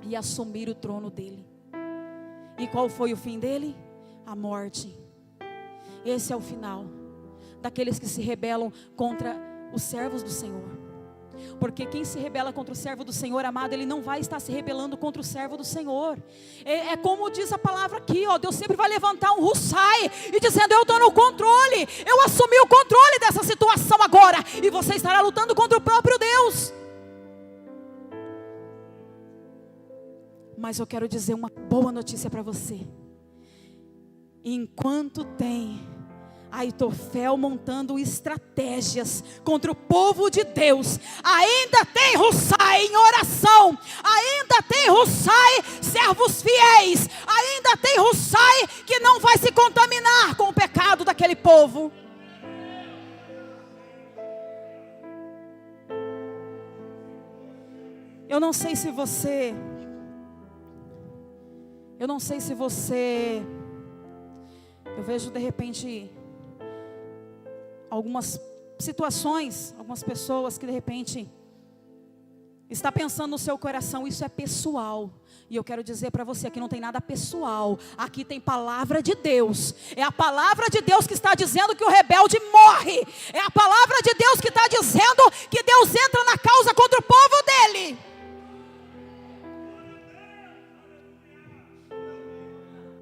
e assumir o trono dele. E qual foi o fim dele? A morte. Esse é o final daqueles que se rebelam contra os servos do Senhor. Porque quem se rebela contra o servo do Senhor, amado, ele não vai estar se rebelando contra o servo do Senhor. É como diz a palavra aqui, ó, Deus sempre vai levantar um Hussai e dizendo: eu estou no controle, eu assumi o controle dessa situação agora, e você estará lutando contra o próprio Deus. Mas eu quero dizer uma boa notícia para você: enquanto tem Aitofel montando estratégias contra o povo de Deus, ainda tem Hussai em oração, ainda tem Hussai, servos fiéis, ainda tem Hussai que não vai se contaminar com o pecado daquele povo. Eu não sei se você eu vejo de repente algumas situações, algumas pessoas que de repente está pensando no seu coração: isso é pessoal. E eu quero dizer para você que não tem nada pessoal. Aqui tem palavra de Deus. É a palavra de Deus que está dizendo que o rebelde morre. É a palavra de Deus que está dizendo que Deus entra na causa contra o povo dele.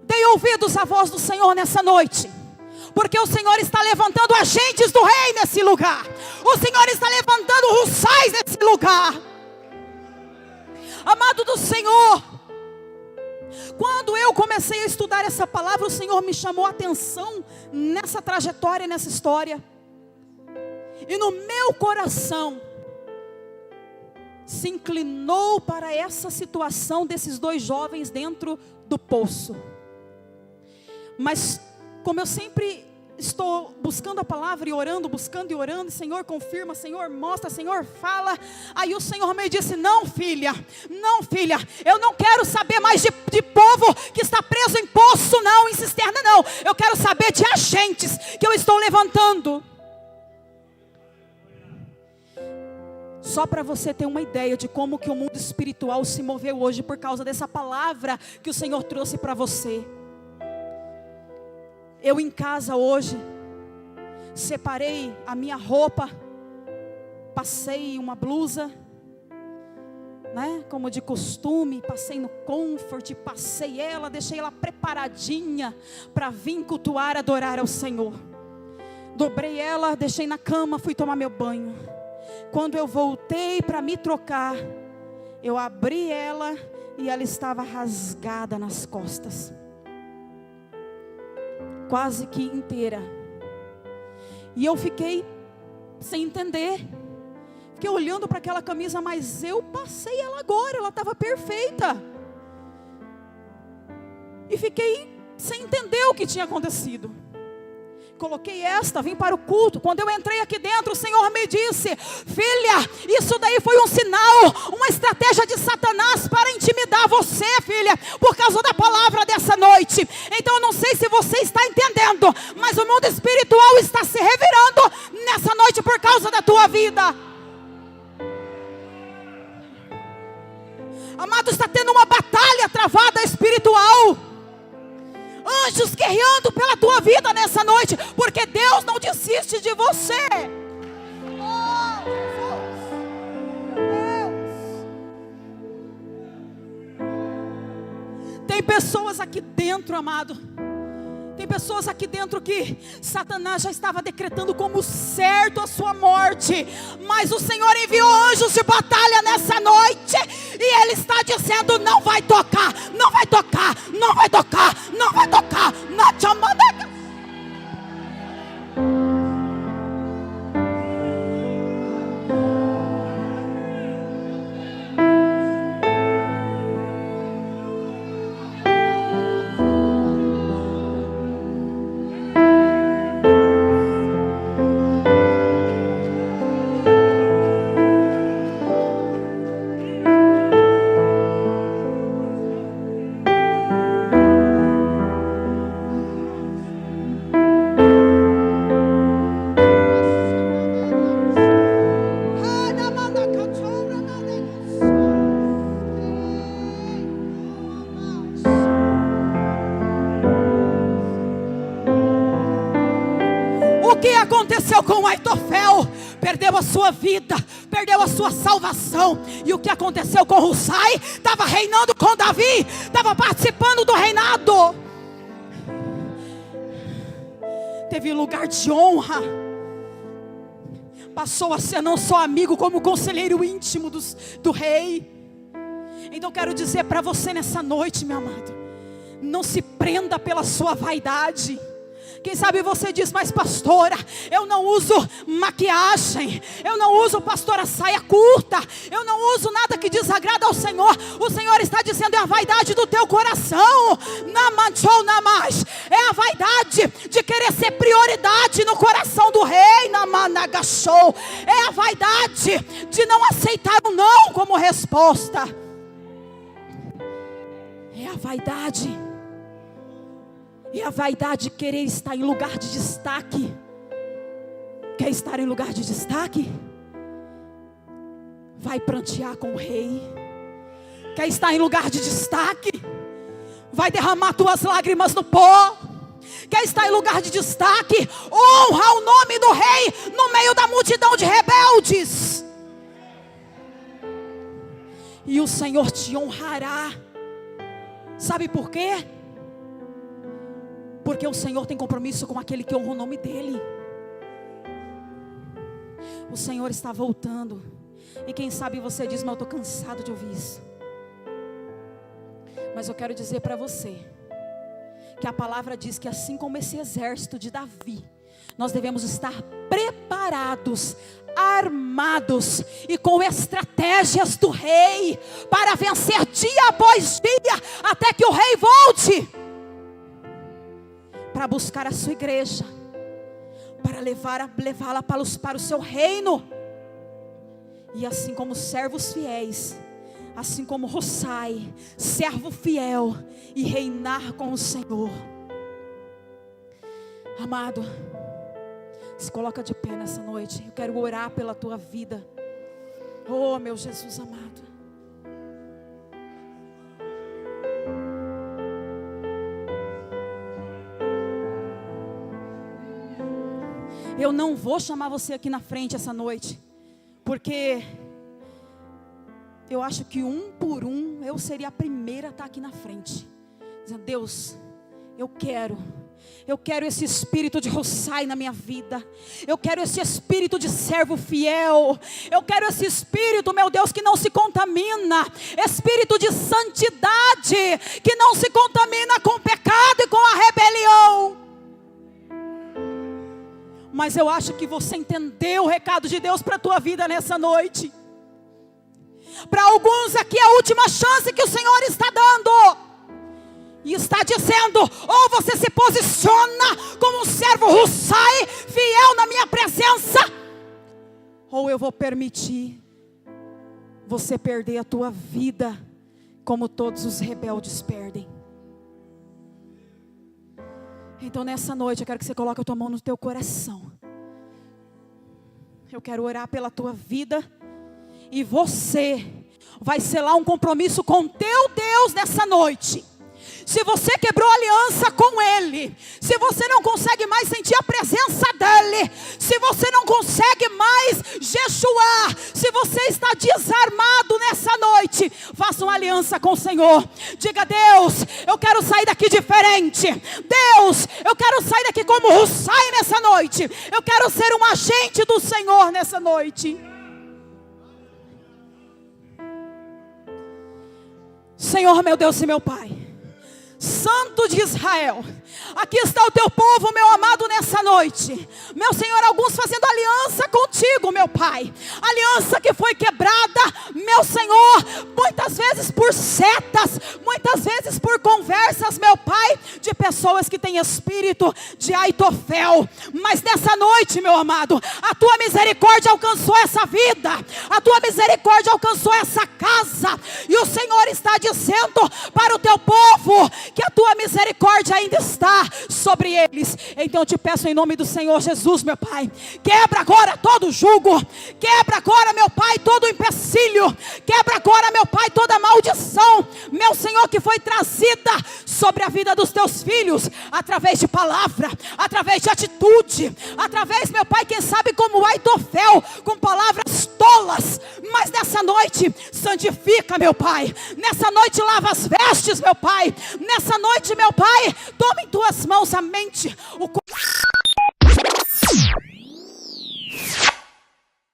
Dê ouvidos à voz do Senhor nessa noite, porque o Senhor está levantando agentes do rei nesse lugar. O Senhor está levantando Hussais nesse lugar. Amado do Senhor, quando eu comecei a estudar essa palavra, o Senhor me chamou a atenção nessa trajetória, nessa história. E no meu coração se inclinou para essa situação desses dois jovens dentro do poço. Mas como eu sempre estou buscando a palavra e orando, buscando e orando, Senhor confirma, Senhor mostra, Senhor fala. Aí o Senhor me disse: não filha, eu não quero saber mais de povo que está preso em poço não, em cisterna não. Eu quero saber de agentes que eu estou levantando. Só para você ter uma ideia de como que o mundo espiritual se moveu hoje por causa dessa palavra que o Senhor trouxe para você. Eu em casa hoje, separei a minha roupa, passei uma blusa, né, como de costume, passei no Comfort, passei ela, deixei ela preparadinha para vir cultuar, adorar ao Senhor. Dobrei ela, deixei na cama, fui tomar meu banho. Quando eu voltei para me trocar, eu abri ela e ela estava rasgada nas costas, quase que inteira. E eu fiquei sem entender, fiquei olhando para aquela camisa, mas eu passei ela agora, ela estava perfeita. E fiquei sem entender o que tinha acontecido. Coloquei esta, vim para o culto. Quando eu entrei aqui dentro, o Senhor me disse: filha, isso daí foi um sinal, uma estratégia de Satanás para intimidar você, filha, por causa da palavra dessa noite. Então eu não sei se você está entendendo, mas o mundo espiritual está se revirando nessa noite por causa da tua vida. Amado, está tendo uma batalha travada espiritual. Anjos guerreando pela tua vida nessa noite, porque Deus não desiste de você. Oh, Deus. Tem pessoas aqui dentro, amado. Tem pessoas aqui dentro que Satanás já estava decretando como certo a sua morte, mas o Senhor enviou anjos de batalha nessa noite, e Ele está dizendo: não vai tocar, não vai tocar, não vai tocar, não vai tocar na chamada. Aconteceu com Aitofel, perdeu a sua vida, perdeu a sua salvação. E o que aconteceu com Hussai? Estava reinando com Davi, estava participando do reinado, teve lugar de honra, passou a ser não só amigo, como conselheiro íntimo do rei. Então quero dizer para você nessa noite, meu amado, não se prenda pela sua vaidade. Quem sabe você diz: mas pastora, eu não uso maquiagem, eu não uso, pastora, saia curta, eu não uso nada que desagrada ao Senhor. O Senhor está dizendo: é a vaidade do teu coração, é a vaidade de querer ser prioridade no coração do rei, é a vaidade de não aceitar o não como resposta, é a vaidade. E a vaidade de querer estar em lugar de destaque. Quer estar em lugar de destaque? Vai prantear com o rei. Quer estar em lugar de destaque? Vai derramar tuas lágrimas no pó. Quer estar em lugar de destaque? Honra o nome do rei no meio da multidão de rebeldes. E o Senhor te honrará. Sabe por quê? Porque o Senhor tem compromisso com aquele que honra o nome dEle. O Senhor está voltando. E quem sabe você diz: mas eu estou cansado de ouvir isso. Mas eu quero dizer para você que a palavra diz que assim como esse exército de Davi, nós devemos estar preparados, armados e com estratégias do rei, para vencer dia após dia, até que o rei volte. para buscar a sua igreja, para levá-la para o seu reino. E assim como servos fiéis, assim como Rossai, servo fiel, e reinar com o Senhor. Amado, se coloca de pé nessa noite. Eu quero orar pela tua vida. Oh, meu Jesus amado. Eu não vou chamar você aqui na frente essa noite, porque eu acho que um por um eu seria a primeira a estar aqui na frente, dizendo: Deus, eu quero esse espírito de Rossai na minha vida. Eu quero esse espírito de servo fiel. Eu quero esse espírito, meu Deus, que não se contamina. Espírito de santidade, que não se contamina com o pecado e com a rebelião. Mas eu acho que você entendeu o recado de Deus para a tua vida nessa noite. Para alguns aqui é a última chance que o Senhor está dando. E está dizendo: ou você se posiciona como um servo Rossai, fiel na minha presença, ou eu vou permitir você perder a tua vida, como todos os rebeldes perdem. Então nessa noite eu quero que você coloque a tua mão no teu coração. Eu quero orar pela tua vida. E você vai selar um compromisso com teu Deus nessa noite. Se você quebrou aliança com Ele, se você não consegue mais sentir a presença dEle, se você não consegue mais jejuar, se você está desarmado nessa noite, faça uma aliança com o Senhor. Diga: Deus, eu quero sair daqui diferente. Deus, eu quero sair daqui como Rossai nessa noite. Eu quero ser um agente do Senhor nessa noite. Senhor, meu Deus e meu Pai, Santo de Israel, aqui está o teu povo, meu amado, nessa noite. Meu Senhor, alguns fazendo aliança contigo, meu Pai. Aliança que foi quebrada, meu Senhor, muitas vezes por setas, muitas vezes por conversas, meu Pai, de pessoas que têm espírito de Aitofel. Mas nessa noite, meu amado, a tua misericórdia alcançou essa vida, a tua misericórdia alcançou essa casa. E o Senhor está dizendo para o teu povo que a tua misericórdia ainda está sobre eles. Então eu te peço em nome do Senhor Jesus, meu Pai, quebra agora todo jugo, quebra agora, meu Pai, todo empecilho, quebra agora, meu Pai, toda maldição, meu Senhor, que foi trazida sobre a vida dos teus filhos, através de palavra, através de atitude, através, meu Pai, quem sabe como Aitofel, com palavras tolas. Mas nessa noite, santifica, meu Pai, nessa noite lava as vestes, meu Pai, nessa noite, meu Pai, toma em tuas mãos a mente, o coração.